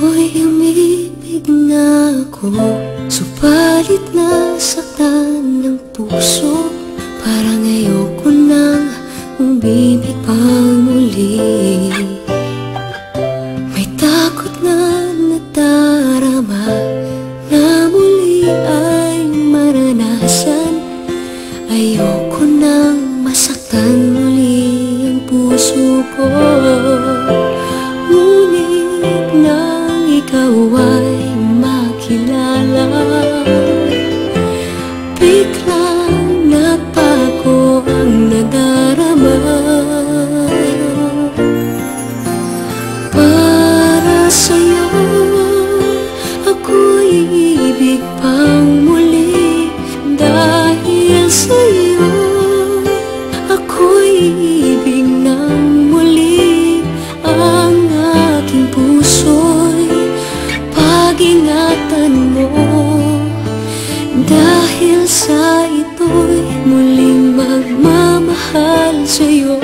Ako'y umibig na ako, subalit nasaktan ng puso. Parang ayoko nang umibig pang muli. May takot na nadarama na muli ay maranasan. Ayoko nang masaktan muli ang puso ko. Ngunit nang ikaw ay makilala, biglang nagbago ang nadarama. Para sa'yo ako'y ibig pang muli. Dahil sa'yo ako'y ibig ng muli. Ang aking puso'y pag-ingatan mo. Dahil sa ito'y muling magmamahal sa'yo,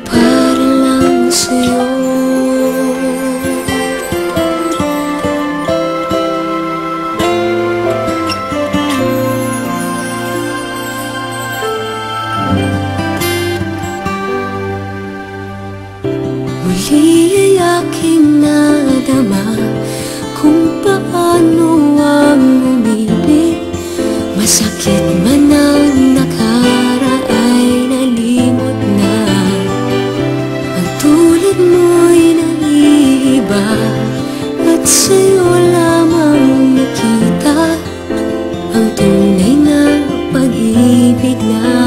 para lang sa'yo. Muli ay aking nadama kung paano ang umibig. Masakit man ang nakaraay nalimot na. Ang tulad mo'y naiiba at sa'yo lamang nakita ang tunay na pag-ibig na